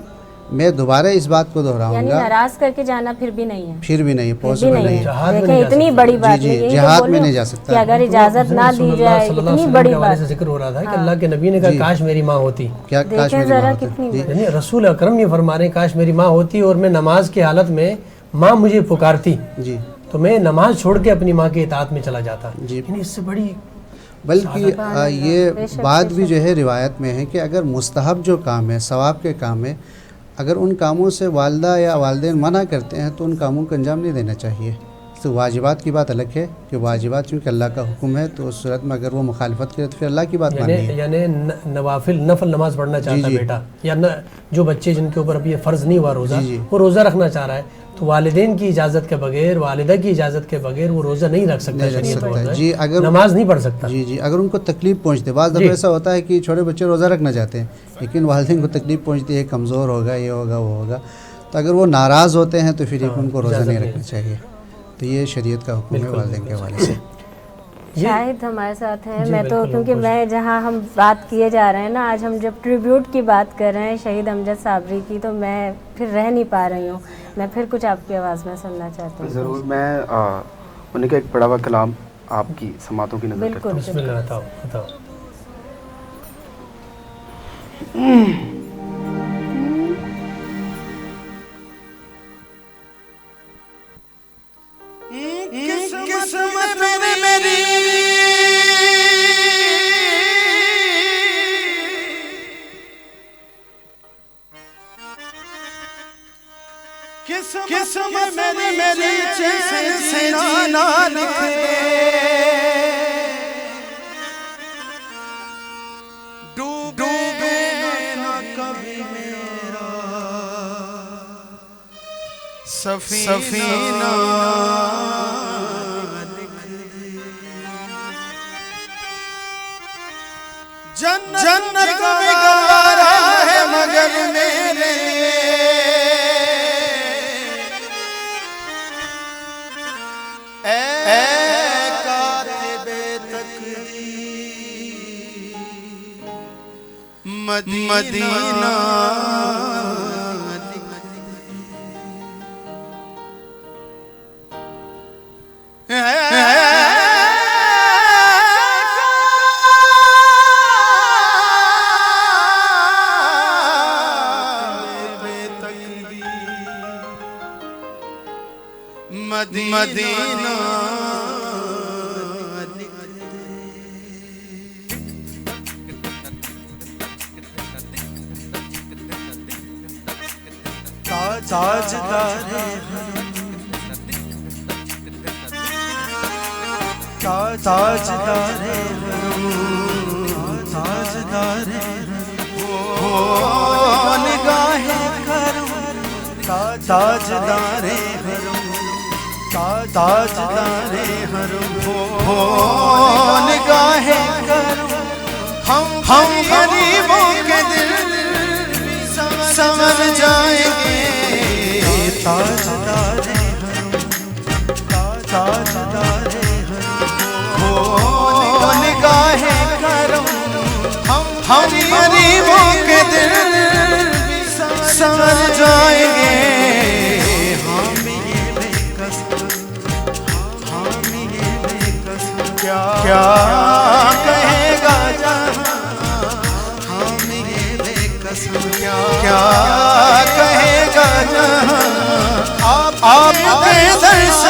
میں دوبارہ اس بات کو دہراؤں یعنی گا، ناراض کر کے جانا پھر بھی نہیں ہے، پھر بھی نہیں، پاسبل نہیں ہے۔ دیکھیں اتنی بڑی بات ہے، یہی جہاد تو میں نہیں بولوں جا سکتا کہ اگر اجازت نہ دی جائے، اتنی بڑی بات سے ذکر ہو رہا تھا کہ اللہ کے نبی نے کہا کاش میری ماں ہوتی، کیا کاش دیکھیں میری ذرا ماں ہوتی۔ کتنی بڑی۔ یعنی رسول اکرم یہ فرما رہے ہیں کاش میری ماں ہوتی اور میں نماز کی حالت میں ماں مجھے پکارتی جی تو میں نماز چھوڑ کے اپنی ماں کی اطاعت میں چلا جاتا۔ جی، یعنی اس سے بڑی بلکہ یہ بات بھی جو ہے روایت میں ہے کہ اگر مستحب جو کام ہے، ثواب کے کام ہے، اگر ان کاموں سے والدہ یا والدین منع کرتے ہیں تو ان کاموں کو انجام نہیں دینا چاہیے۔ تو واجبات کی بات الگ ہے کہ واجبات چونکہ اللہ کا حکم ہے تو اس صورت میں اگر وہ مخالفت کرے تو پھر اللہ کی بات ماننی ہے۔ یعنی نفل نماز پڑھنا چاہتا ہے بیٹا، یا جو بچے جن کے اوپر ابھی یہ فرض نہیں ہوا روزہ، وہ روزہ رکھنا چاہ رہا ہے تو والدین کی اجازت کے بغیر، والدہ کی اجازت کے بغیر وہ روزہ نہیں رکھ سکتا، جی، اگر نماز نہیں پڑھ سکتا۔ جی اگر ان کو تکلیف پہنچتے، بعض دفعہ ایسا ہوتا ہے کہ چھوٹے بچے روزہ رکھنا چاہتے ہیں لیکن والدین کو تکلیف پہنچتی ہے، کمزور ہوگا، یہ ہوگا وہ ہوگا، تو اگر وہ ناراض ہوتے ہیں تو پھر ان کو روزہ نہیں رکھنا چاہیے۔ تو یہ شریعت کا حکم ہے والدین کے حوالے سے۔ شاہد ہمارے ساتھ ہیں، میں تو کیونکہ میں جہاں ہم بات کیے جا رہے ہیں نا، آج ہم جب ٹریبیوٹ کی بات کر رہے ہیں شہید امجد صابری کی، تو میں پھر رہ نہیں پا رہی ہوں، میں پھر کچھ آپ کی آواز میں سننا چاہتی ہوں۔ ضرور، میں انہیں کا ایک پڑھا ہوا کلام آپ کی سماعتوں کی نظر کرتا ہوں۔ بسم اللہ، بتاؤ بتاؤ۔ قسمت میں میری قسمت میں میری سے جینا لکھے، ڈوبے نہ کبھی میرا سفینہ، جنت کو گوارا ہے مگر میرے اے کاتب تقدیر مدینہ، مدینہ تاجدارے تاجدارے تاجدارے نگاہ کرم تاجدارے تاجدارے حرم ہو نگاہ کرم، ہم غریبوں کے دل سمجھ جائیں گے، تاجدارے حرم تاجدارے حرم ہو نگاہ کرم، ہم غریبوں کے دل سمجھ جائیں گے۔ کیا کہے گا جہاں ہم یہ بے قسم، کیا کہے گا جہاں آپ کے در سے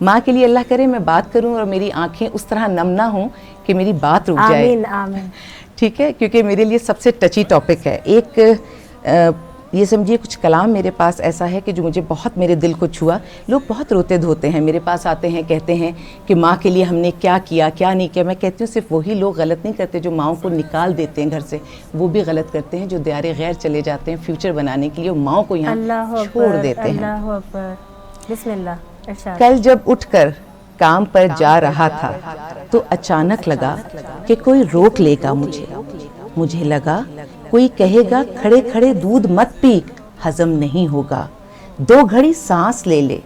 ماں کے لیے اللہ کرے میں بات کروں اور میری آنکھیں اس طرح نم نہ ہوں کہ میری بات رک جائے. آمین آمین. ٹھیک ہے, کیونکہ میرے لیے سب سے ٹچی ٹاپک ہے. ایک یہ سمجھیے کچھ کلام میرے پاس ایسا ہے کہ جو مجھے بہت میرے دل کو چھوا. لوگ بہت روتے دھوتے ہیں, میرے پاس آتے ہیں, کہتے ہیں کہ ماں کے لیے ہم نے کیا کیا کیا نہیں کیا. میں کہتی ہوں صرف وہی لوگ غلط نہیں کرتے جو ماؤں کو نکال دیتے ہیں گھر سے, وہ بھی غلط کرتے ہیں جو دیار غیر چلے جاتے ہیں فیوچر بنانے کے لیے, اور ماؤں کو یہاں چھوڑ دیتے ہیں. اللہ اکبر. بسم اللہ ارشاد. کل جب اٹھ کر کام پر جا رہا تھا تو اچانک لگا کہ کوئی روک لے گا مجھے. مجھے لگا کوئی کہے گا کھڑے کھڑے دودھ مت پی, ہضم نہیں ہوگا. 2 گھڑی سانس لے لے,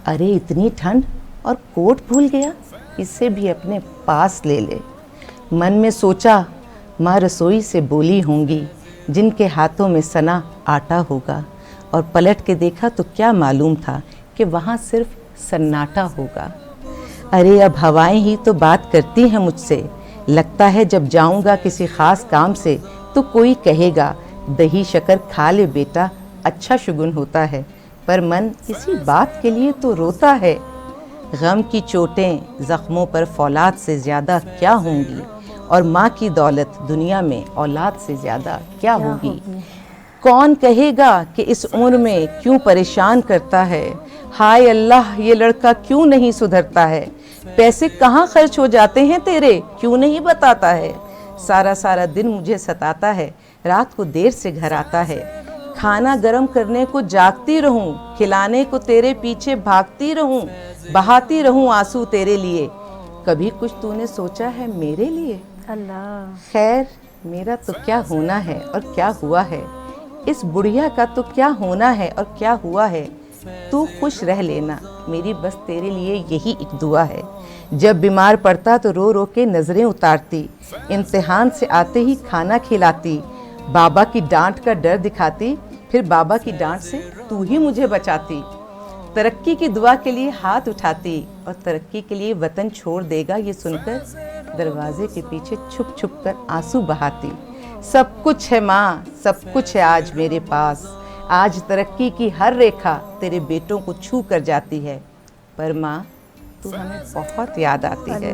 ارے اتنی ٹھنڈ اور کوٹ بھول گیا, اسے بھی اپنے پاس لے لے. من میں سوچا ماں رسوئی سے بولی ہوں گی جن کے ہاتھوں میں سنا آٹا ہوگا, اور پلٹ کے دیکھا تو کیا معلوم تھا کہ وہاں صرف سناٹا ہوگا. ارے اب ہوائیں ہی تو بات کرتی ہیں مجھ سے, لگتا ہے جب جاؤں گا کسی خاص کام سے تو کوئی کہے گا دہی شکر کھا لے بیٹا, اچھا شگن ہوتا ہے. پر من کسی بات کے لیے تو روتا ہے. غم کی چوٹیں زخموں پر فولاد سے زیادہ کیا ہوں گی, اور ماں کی دولت دنیا میں اولاد سے زیادہ کیا ہوگی. کون کہے گا کہ اس عمر میں کیوں پریشان کرتا ہے, ہائے اللہ یہ لڑکا کیوں نہیں سدھرتا ہے. پیسے کہاں خرچ ہو جاتے ہیں تیرے, کیوں نہیں بتاتا ہے. سارا دن مجھے ستاتا ہے, رات کو دیر سے گھر آتا ہے. کھانا گرم کرنے کو جاگتی رہوں, کھلانے کو تیرے پیچھے بھاگتی رہوں, بہاتی رہوں آنسو تیرے لیے. کبھی کچھ تو نے سوچا ہے میرے لیے. اللہ. خیر میرا تو کیا ہونا ہے اور کیا ہوا ہے, اس بڑھیا کا تو کیا ہونا ہے اور کیا ہوا ہے. تو خوش رہ لینا, میری بس تیرے لیے یہی ایک دعا ہے. جب بیمار پڑتا تو رو رو کے نظریں اتارتی, امتحان سے آتے ہی کھانا کھلاتی. بابا کی ڈانٹ کا ڈر دکھاتی, پھر بابا کی ڈانٹ سے تو ہی مجھے بچاتی. ترقی کی دعا کے لیے ہاتھ اٹھاتی, اور ترقی کے لیے وطن چھوڑ دے گا یہ سن کر دروازے کے پیچھے چھپ چھپ کر آنسو بہاتی. سب کچھ ہے ماں, سب کچھ ہے آج میرے پاس, آج ترقی کی ہر ریکھا تیرے بیٹوں کو چھو کر جاتی ہے. پر ماں تو ہمیں بہت یاد آتی ہے,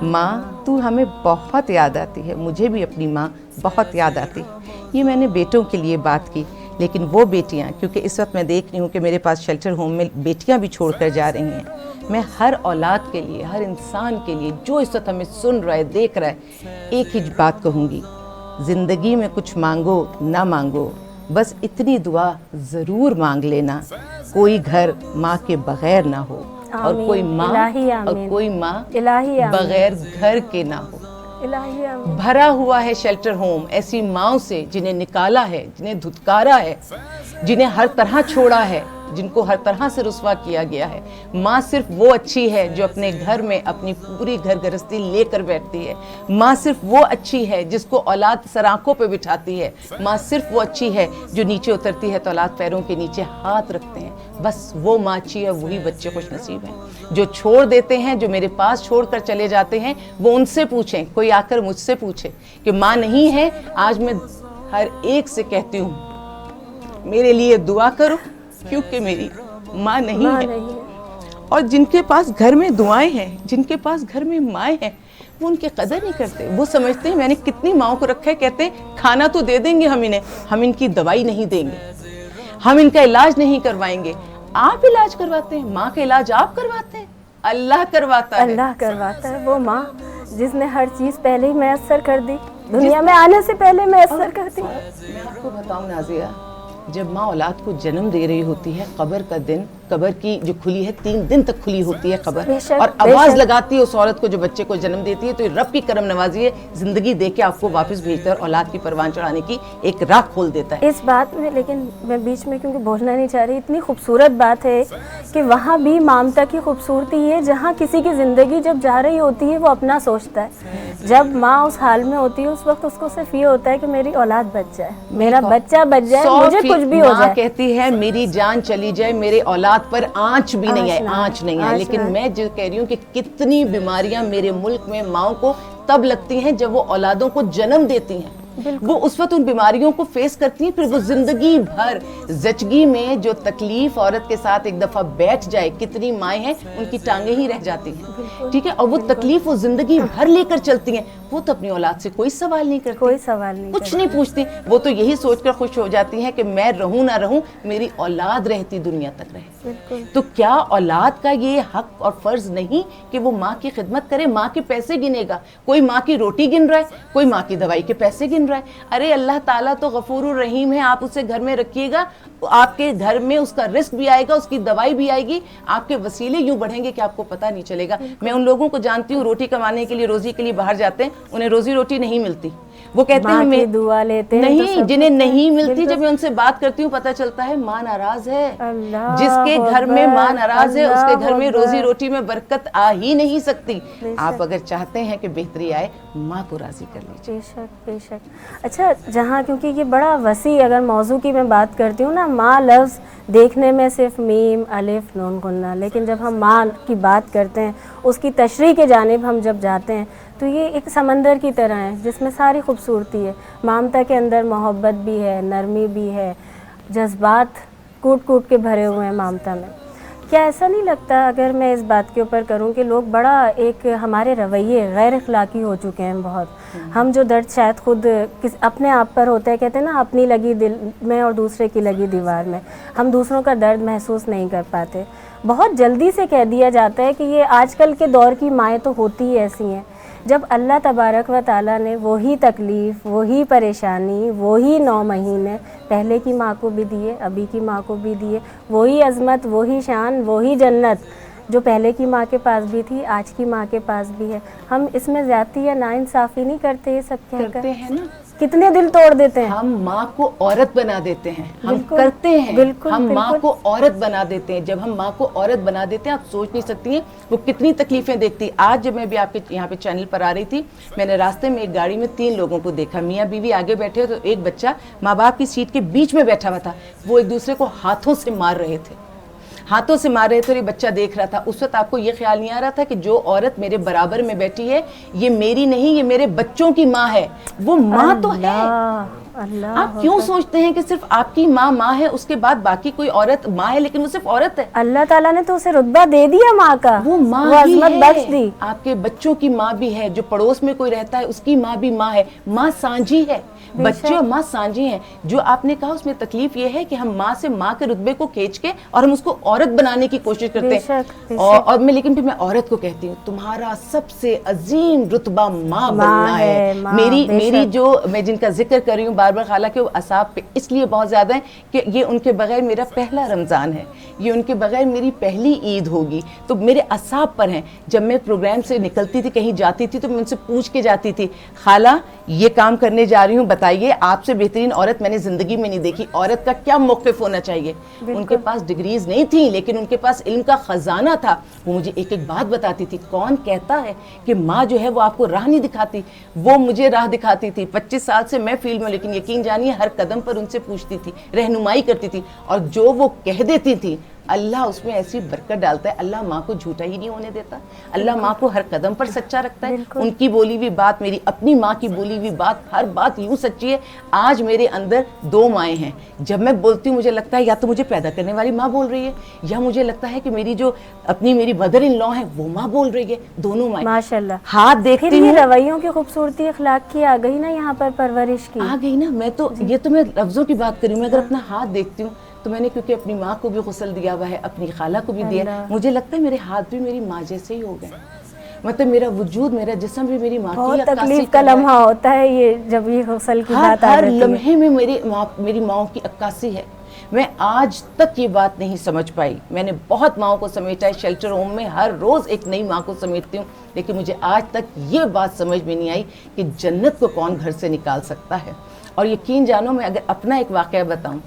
ماں تو ہمیں بہت یاد آتی ہے. مجھے بھی اپنی ماں بہت یاد آتی. یہ میں نے بیٹوں کے لیے بات کی, لیکن وہ بیٹیاں, کیونکہ اس وقت میں دیکھ رہی ہوں کہ میرے پاس شیلٹر ہوم میں بیٹیاں بھی چھوڑ کر جا رہی ہیں. میں ہر اولاد کے لیے, ہر انسان کے لیے جو اس وقت ہمیں سن رہا ہے, دیکھ رہا ہے, ایک ہی بات کہوں گی, زندگی میں کچھ مانگو نہ مانگو, بس اتنی دعا ضرور مانگ لینا, کوئی گھر ماں کے بغیر نہ ہو, اور کوئی ماں اور کوئی ماں بغیر گھر کے نہ ہو. بھرا ہوا ہے شیلٹر ہوم ایسی ماؤں سے جنہیں نکالا ہے, جنہیں دھتکارا ہے, جنہیں ہر طرح چھوڑا ہے, جن کو ہر طرح سے رسوا کیا گیا ہے. ماں صرف وہ اچھی ہے جو اپنے گھر میں اپنی پوری گھر گرہستی لے کر بیٹھتی ہے. ماں صرف وہ اچھی ہے جس کو اولاد سر آنکھوں پہ بٹھاتی ہے. ماں صرف وہ اچھی ہے جو نیچے اترتی ہے تو اولاد پیروں کے نیچے ہاتھ رکھتے ہیں. بس وہ ماں اچھی ہے, وہی بچے خوش نصیب ہیں. جو چھوڑ دیتے ہیں, جو میرے پاس چھوڑ کر چلے جاتے ہیں, وہ ان سے پوچھیں, کوئی آ کر مجھ سے پوچھے کہ ماں نہیں ہے. آج میں ہر ایک سے کہتی ہوں میرے لیے دعا کرو, کیونکہ میری ماں نہیں ہے. اور جن کے پاس گھر میں دعائیں ہیں, جن کے پاس گھر میں مائیں ہیں, وہ ان کی قدر نہیں کرتے. وہ سمجھتے ہیں میں نے کتنی ماؤں کو رکھا ہے, کہتے ہیں کھانا تو دے دیں گے ہم انہیں, ہم ان کی دوائی نہیں دیں گے, ہم ان کا علاج نہیں کروائیں گے. آپ علاج کرواتے ہیں, ماں کا علاج آپ کرواتے ہیں, اللہ کرواتا ہے. اللہ کرواتا ہے. وہ ماں جس نے ہر چیز پہلے ہی میسر کر دی, دنیا میں آنے سے پہلے میسر کر دی. میں آپ کو بتاؤں نازیہ, جب ماں اولاد کو جنم دے رہی ہوتی ہے, قبر کا دن, قبر کی جو کھلی ہے 3 دن تک کھلی ہوتی ہے قبر, اور آواز لگاتی ہے اس عورت کو جو بچے کو جنم دیتی ہے, تو یہ رب کی کرم نوازی ہے, زندگی دے کے آپ کو واپس بھیجتا ہے اور اولاد کی پروان چڑھانے کی ایک راہ کھول دیتا ہے. اس بات میں لیکن میں بیچ میں کیونکہ بولنا نہیں چاہ رہی, اتنی خوبصورت بات ہے کہ وہاں بھی مامتا کی خوبصورتی ہے, جہاں کسی کی زندگی جب جا رہی ہوتی ہے وہ اپنا سوچتا ہے. جب ماں اس حال میں ہوتی ہے اس وقت اس کو صرف یہ ہوتا ہے کہ میری اولاد بچ جائے, میرا بچہ بچ جائے, مجھے کچھ بھی ہو جائے. ماں کہتی ہے میری جان چلی جائے, میرے اولاد پر آنچ بھی نہیں آئے, آنچ نہیں آئے. لیکن میں جو کہہ رہی ہوں کہ کتنی بیماریاں میرے ملک میں ماؤں کو تب لگتی ہیں جب وہ اولادوں کو جنم دیتی ہیں. وہ اس وقت ان بیماریوں کو فیس کرتی ہیں, پھر وہ زندگی بھر زچگی میں جو تکلیف عورت کے ساتھ ایک دفعہ بیٹھ جائے, کتنی مائیں ہیں ان کی ٹانگیں ہی رہ جاتی ہیں, ٹھیک ہے, اور وہ تکلیف وہ زندگی بھر لے کر چلتی ہیں. وہ تو اپنی اولاد سے کوئی سوال نہیں کرتی, کوئی سوال نہیں, کچھ نہیں پوچھتی. وہ تو یہی سوچ کر خوش ہو جاتی ہیں کہ میں رہوں نہ رہوں, میری اولاد رہتی دنیا تک رہے. تو کیا اولاد کا یہ حق اور فرض نہیں کہ وہ ماں کی خدمت کرے؟ ماں کے پیسے گنے گا, کوئی ماں کی روٹی گن رہا ہے, کوئی ماں کی دوائی کے پیسے گن رہا ہے. ارے اللہ تعالیٰ تو غفور الرحیم ہے, آپ اسے گھر میں رکھیے گا, آپ کے گھر میں اس کا رزق بھی آئے گا, اس کی دوائی بھی آئے گی, آپ کے وسیلے یوں بڑھیں گے کہ آپ کو پتہ نہیں چلے گا. میں ان لوگوں کو جانتی ہوں روٹی کمانے کے لیے, روزی کے لیے باہر جاتے ہیں, انہیں روزی روٹی نہیں ملتی, وہ کہتے ہیں ہمیں دعا لیتے ہیں, نہیں, جنہیں نہیں ملتی, جب میں ان سے بات کرتی ہوں پتہ چلتا ہے ماں ناراض ہے. جس کے گھر میں ماں ناراض ہے اس کے گھر میں روزی روٹی میں برکت آ ہی نہیں سکتی. آپ اگر چاہتے ہیں کہ بہتری آئے, ماں کو راضی کر لیجیے. بے شک بے شک. اچھا, جہاں کیونکہ یہ بڑا وسیع اگر موضوع کی میں بات کرتی ہوں نا, ماں لفظ دیکھنے میں صرف میم الف نون غنہ, لیکن جب ہم ماں کی بات کرتے ہیں, اس کی تشریح کے جانب ہم جب جاتے ہیں, تو یہ ایک سمندر کی طرح ہے جس میں ساری خوبصورتی ہے. ممتا کے اندر محبت بھی ہے, نرمی بھی ہے, جذبات کوٹ کوٹ کے بھرے ہوئے ہیں ممتا میں. کیا ایسا نہیں لگتا اگر میں اس بات کے اوپر کروں کہ لوگ بڑا ایک ہمارے رویے غیر اخلاقی ہو چکے ہیں بہت. ہم جو درد شاید خود اپنے آپ پر ہوتا ہے, کہتے ہیں نا اپنی لگی دل میں اور دوسرے کی لگی دیوار میں, ہم دوسروں کا درد محسوس نہیں کر پاتے. بہت جلدی سے کہہ دیا جاتا ہے کہ یہ آج کل کے دور کی مائیں تو ہوتی ہی ایسی ہیں. جب اللہ تبارک و تعالیٰ نے وہی تکلیف, وہی پریشانی, وہی 9 مہینے پہلے کی ماں کو بھی دیے, ابھی کی ماں کو بھی دیے, وہی عظمت, وہی شان, وہی جنت جو پہلے کی ماں کے پاس بھی تھی, آج کی ماں کے پاس بھی ہے, ہم اس میں زیادتی یا ناانصافی نہیں کرتے؟ یہ سب کہہ کر کرتے ہیں نا, کتنے دل توڑ دیتے ہیں. ہم ماں کو عورت بنا دیتے ہیں, ہم کرتے ہیں, ہم ماں کو عورت بنا دیتے ہیں. جب ہم ماں کو عورت بنا دیتے ہیں, آپ سوچ نہیں سکتی ہیں وہ کتنی تکلیفیں دیکھتی. آج جب میں بھی آپ کے یہاں پہ چینل پر آ رہی تھی, میں نے راستے میں ایک گاڑی میں 3 لوگوں کو دیکھا, میاں بیوی آگے بیٹھے, تو ایک بچہ ماں باپ کی سیٹ کے بیچ میں بیٹھا ہوا تھا. وہ ایک دوسرے کو ہاتھوں سے مار رہے تھے, ہاتھوں سے مار رہے تھے, اور یہ بچہ دیکھ رہا تھا. اس وقت آپ کو یہ خیال نہیں آ رہا تھا کہ جو عورت میرے برابر میں بیٹھی ہے یہ میری نہیں, یہ میرے بچوں کی ماں ہے, وہ ماں تو ہے. آپ کیوں سوچتے ہیں کہ صرف آپ کی ماں ماں ہے, اس کے بعد باقی کوئی عورت ماں ہے, لیکن وہ صرف عورت ہے. اللہ تعالیٰ نے تو اسے رتبہ دے دیا ماں کا, وہ ماں ہی عظمت بخش دی. آپ کے بچوں کی ماں بھی ہے, جو پڑوس میں کوئی رہتا ہے اس کی ماں بھی ماں ہے. ماں سانجھی ہے, بچے اور ماں سانجھی ہیں. جو آپ نے کہا اس میں تکلیف یہ ہے کہ ہم ماں سے ماں کے رتبے کو کھینچ کے اور ہم اس کو عورت بنانے کی کوشش کرتے ہیں. اور میں لیکن پھر میں عورت کو کہتی ہوں تمہارا سب سے عظیم رتبہ ماں بننا ہے. میری جو میں جن کا ذکر کر رہی ہوں بار بار, حالانکہ وہ اعصاب پہ اس لیے بہت زیادہ ہیں کہ یہ ان کے بغیر میرا پہلا رمضان ہے, یہ ان کے بغیر میری پہلی عید ہوگی, تو میرے اعصاب پر ہیں. جب میں پروگرام سے نکلتی تھی, کہیں جاتی تھی, تو میں ان سے پوچھ کے جاتی تھی, خالہ یہ کام کرنے جا رہی ہوں, بتائیے آپ سے بہترین عورت میں نے زندگی میں نہیں دیکھی, عورت کا کیا موقف ہونا چاہیے. ان کے پاس ڈگریز نہیں تھی, لیکن ان کے پاس علم کا خزانہ تھا. وہ مجھے ایک ایک بات بتاتی تھی. کون کہتا ہے کہ ماں جو ہے وہ آپ کو راہ نہیں دکھاتی؟ وہ مجھے راہ دکھاتی تھی. 25 سال سے میں فیلڈ میں, لیکن یقین جانیے ہر قدم پر ان سے پوچھتی تھی, رہنمائی کرتی تھی, اور جو وہ کہہ دیتی تھی اللہ اس میں ایسی برکت ڈالتا ہے. اللہ ماں کو جھوٹا ہی نہیں ہونے دیتا, اللہ ماں کو ہر قدم پر سچا رکھتا ہے. ان کی بولی ہوئی بات, میری اپنی ماں کی بولی ہوئی بات, ہر بات یوں سچی ہے. آج میرے اندر 2 مائیں ہیں. جب میں بولتی ہوں مجھے لگتا ہے یا تو مجھے پیدا کرنے والی ماں بول رہی ہے, یا مجھے لگتا ہے کہ میری جو میری مدر ان لا ہے وہ ماں بول رہی ہے. دونوں مائیں ماشاءاللہ. ہاتھ دیکھتی ہوں, رویوں کی خوبصورتی اخلاق کی آ گئی نا یہاں پر, پرورش کی آ گئی نا. میں تو یہ تو میں لفظوں کی بات کری ہوں, میں اگر اپنا ہاتھ دیکھتی ہوں تو میں نے کیونکہ اپنی ماں کو بھی غسل دیا ہوا ہے, اپنی خالہ کو بھی دیا, مجھے لگتا ہے میرے ہاتھ بھی میری ماں جیسے ہی ہو گئے. مطلب میرا وجود, میرا جسم بھی میری ماں کی عکاسی. تکلیف کا لمحہ ہوتا ہے یہ جب یہ غسل کی بات آ ہر جاتی ہے. لمحے میں میری ماں کی عکاسی ہے. میں آج تک یہ بات نہیں سمجھ پائی. میں نے بہت ماں کو سمیٹا ہے, شیلٹر ہوم میں ہر روز ایک نئی ماں کو سمیٹتی ہوں, لیکن مجھے آج تک یہ بات سمجھ میں نہیں آئی کہ جنت کو کون گھر سے نکال سکتا ہے. اور یقین جانو, میں اگر اپنا ایک واقعہ بتاؤں,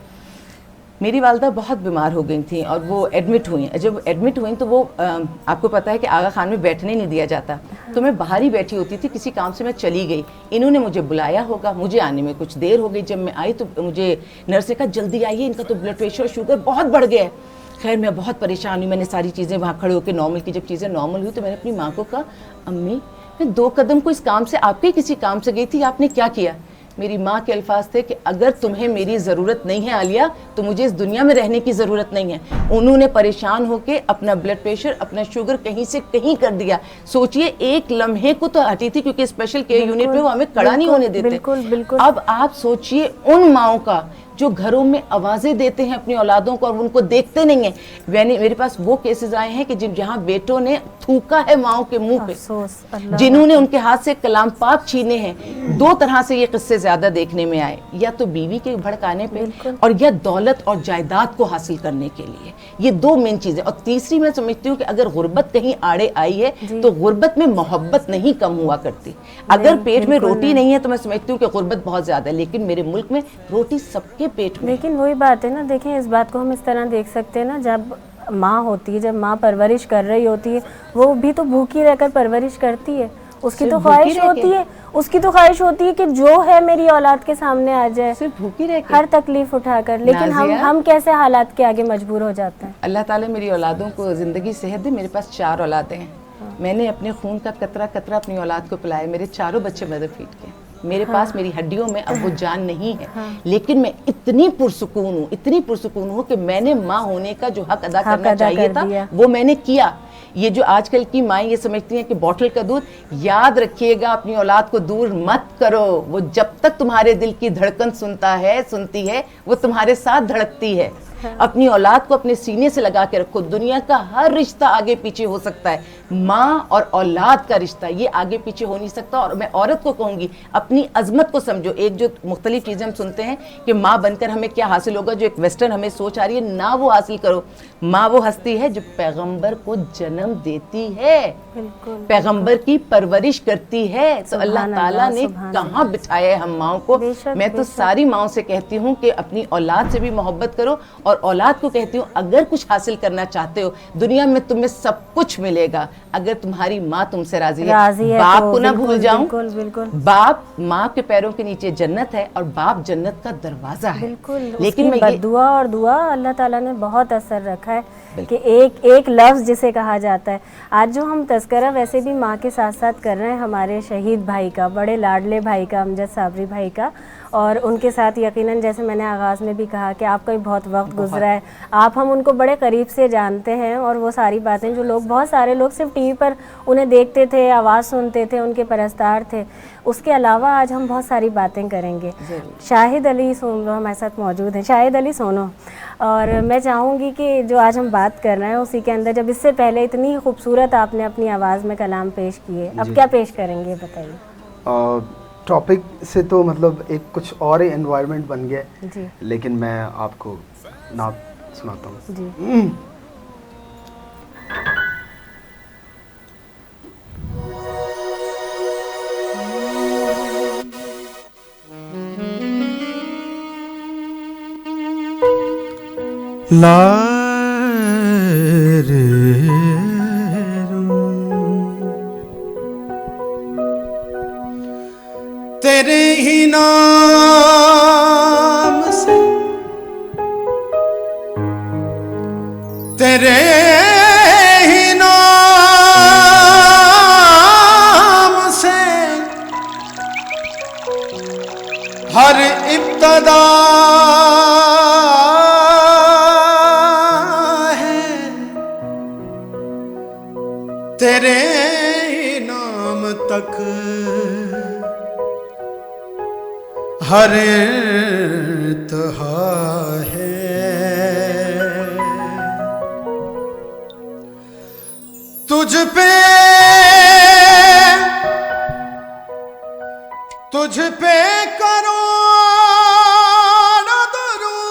میری والدہ بہت بیمار ہو گئی تھیں اور وہ ایڈمٹ ہوئیں. جب ایڈمٹ ہوئیں تو وہ آپ کو پتہ ہے کہ آغا خان میں بیٹھنے نہیں دیا جاتا, تو میں باہر ہی بیٹھی ہوتی تھی. کسی کام سے میں چلی گئی, انہوں نے مجھے بلایا ہوگا, مجھے آنے میں کچھ دیر ہو گئی. جب میں آئی تو مجھے نرس نے کہا جلدی آئیے, ان کا تو بلڈ پریشر اور شوگر بہت بڑھ گیا ہے. خیر میں بہت پریشان ہوئی. میں نے ساری چیزیں وہاں کھڑے ہو کے نارمل کی. جب چیزیں نارمل ہوئی تو میں نے اپنی ماں کو کہا امی میں 2 قدم کو اس کام سے آپ کے کسی کام سے گئی تھی, آپ نے کیا کیا؟ میری ماں کے الفاظ تھے کہ اگر تمہیں میری ضرورت نہیں ہے عالیہ تو مجھے اس دنیا میں رہنے کی ضرورت نہیں ہے. انہوں نے پریشان ہو کے اپنا بلڈ پریشر اپنا شوگر کہیں سے کہیں کر دیا. سوچئے ایک لمحے کو تو ہٹی تھی کیونکہ اسپیشل کیئر یونٹ میں وہ ہمیں کھڑا نہیں ہونے دیتے. بالکل. اب آپ سوچئے ان ماؤں کا جو گھروں میں آوازیں دیتے ہیں اپنی اولادوں کو اور ان کو دیکھتے نہیں ہیں. میرے پاس وہ کیسز آئے ہیں کہ جہاں بیٹوں نے تھوکا ہے ماؤں کے منہ پہ, جنہوں نے ان کے ہاتھ سے کلام پاک چھینے ہیں. دو طرح سے یہ قصے زیادہ دیکھنے میں آئے, یا تو بیوی کے بھڑکانے پہ اور یا دولت اور جائیداد کو حاصل کرنے کے لیے. یہ دو مین چیزیں. اور تیسری میں سمجھتی ہوں کہ اگر غربت کہیں آڑے آئی ہے تو غربت میں محبت نہیں کم ہوا کرتی. اگر پیٹ میں روٹی نہیں ہے تو میں سمجھتی ہوں کہ غربت بہت زیادہ ہے, لیکن میرے ملک میں روٹی سب کے پیٹ میں. لیکن وہی بات ہے نا, دیکھیں اس بات کو ہم اس طرح دیکھ سکتے ہیں نا, جب ماں ہوتی ہے, جب ماں پرورش کر رہی ہوتی ہے, وہ بھی تو بھوکی رہ کر پرورش کرتی ہے. اس کی تو خواہش ہوتی ہے کہ جو ہے میری اولاد کے سامنے آ جائے, صرف بھوکی رہ کے ہر تکلیف اٹھا کر. لیکن ہم کیسے حالات کے آگے مجبور ہو جاتے ہیں. اللہ تعالیٰ میری اولادوں کو زندگی صحت دے. میرے پاس 4 اولادیں ہیں. میں نے اپنے خون کا قطرہ قطرہ اپنی اولاد کو پلایا. میرے 4 بچے مدر فیڈ کے. میرے پاس میری ہڈیوں میں اب وہ جان نہیں ہے, لیکن میں اتنی پرسکون ہوں کہ میں نے ماں ہونے کا جو حق ادا کرنا چاہیے تھا وہ میں نے کیا. یہ جو آج کل کی مائیں یہ سمجھتی ہیں کہ بوٹل کا دودھ, یاد رکھیے گا اپنی اولاد کو دور مت کرو. وہ جب تک تمہارے دل کی دھڑکن سنتی ہے وہ تمہارے ساتھ دھڑکتی ہے. اپنی اولاد کو اپنے سینے سے لگا کے رکھو. دنیا کا ہر رشتہ آگے پیچھے ہو سکتا ہے, ماں اور اولاد کا رشتہ یہ آگے پیچھے ہو نہیں سکتا. اور میں عورت کو کہوں گی اپنی عظمت کو سمجھو. ایک جو مختلف چیزیں ہم سنتے ہیں کہ ماں بن کر ہمیں کیا حاصل ہوگا, جو ایک ویسٹرن ہمیں سوچ آ رہی ہے, نہ وہ حاصل کرو. ماں وہ ہستی ہے جو پیغمبر کو جنم دیتی ہے, پیغمبر کی پرورش کرتی ہے. تو اللہ تعالیٰ نے کہاں بٹھایا ہے ہم ماؤں کو. میں تو ساری ماؤں سے کہتی ہوں کہ اپنی اولاد سے بھی محبت کرو, اور اولاد کو کہتی ہوں اگر کچھ حاصل کرنا چاہتے ہو دنیا میں تمہیں سب کچھ ملے گا اگر تمہاری ماں تم سے راضی ہے. باپ کو نہ بھول جاؤں, باپ ماں کے پیروں کے نیچے جنت ہے اور باپ جنت کا دروازہ ہے. لیکن دعا اور دعا اللہ تعالیٰ نے بہت اثر رکھا ہے کہ ایک لفظ جسے کہا جاتا ہے. آج جو ہم تذکرہ ویسے بھی ماں کے ساتھ ساتھ کر رہے ہیں ہمارے شہید بھائی کا, بڑے لاڈلے بھائی کا, امجد صابری بھائی کا, اور ان کے ساتھ یقیناً جیسے میں نے آغاز میں بھی کہا کہ آپ کا بھی بہت وقت گزرا ہے, آپ ہم ان کو بڑے قریب سے جانتے ہیں, اور وہ ساری باتیں جو بہت سارے لوگ صرف ٹی وی پر انہیں دیکھتے تھے, آواز سنتے تھے, ان کے پرستار تھے, اس کے علاوہ آج ہم بہت ساری باتیں کریں گے. شاہد علی سونو ہمارے ساتھ موجود ہیں. شاہد علی سونو, اور میں چاہوں گی کہ جو آج ہم بات کر رہے ہیں اسی کے اندر, جب اس سے پہلے اتنی خوبصورت آپ نے اپنی آواز میں کلام پیش کیے, اب کیا پیش کریں گے بتائیے. ٹاپک سے تو مطلب ایک کچھ اور ہی انوائرمنٹ بن گیا ہے, لیکن میں آپ کو نعت سناتا ہوں. تیرے ہی نام سے, تیرے ہی نام سے ہر ابتدا ہے, تیرے ہی نام تک ہر انتہا ہے. تجھ پہ کرو درود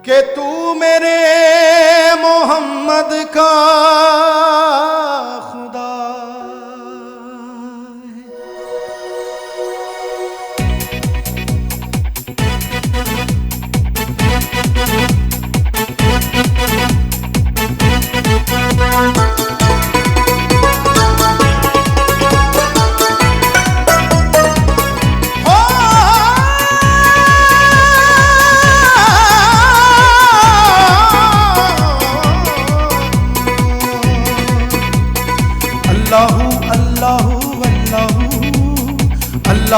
کہ تو میرے محمد کا